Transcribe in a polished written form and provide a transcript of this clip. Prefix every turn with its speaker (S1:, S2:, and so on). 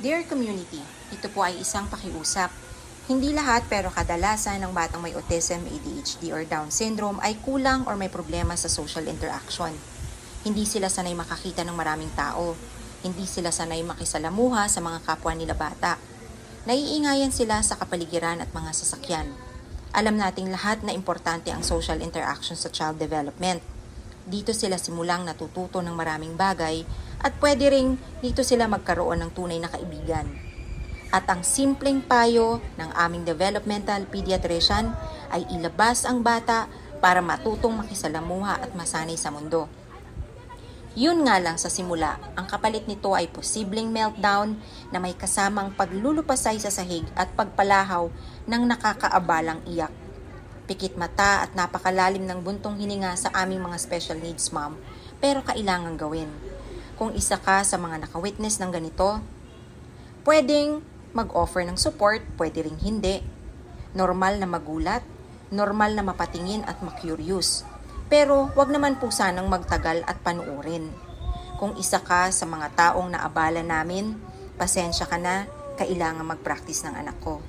S1: Dear community, ito po ay isang pakiusap. Hindi lahat pero kadalasan ng batang may autism, ADHD or Down syndrome ay kulang or may problema sa social interaction. Hindi sila sanay makakita ng maraming tao. Hindi sila sanay makisalamuha sa mga kapwa nila bata. Naiingayan sila sa kapaligiran at mga sasakyan. Alam nating lahat na importante ang social interaction sa child development. Dito sila simulang natututo ng maraming bagay at pwede ring dito sila magkaroon ng tunay na kaibigan. At ang simpleng payo ng aming developmental pediatrician ay ilabas ang bata para matutong makisalamuha at masanay sa mundo. Yun nga lang sa simula, ang kapalit nito ay posibleng meltdown na may kasamang paglulupasay sa sahig at pagpalahaw ng nakakaabalang iyak. Pikit mata at napakalalim ng buntong hininga sa aming mga special needs mom, pero kailangang gawin. Kung isa ka sa mga nakawitness ng ganito, pwedeng mag-offer ng support, pwede ring hindi. Normal na magulat, normal na mapatingin at ma-curious. Pero wag naman po sanang magtagal at panuurin. Kung isa ka sa mga taong naabala namin, pasensya ka na, kailangan mag-practice ng anak ko.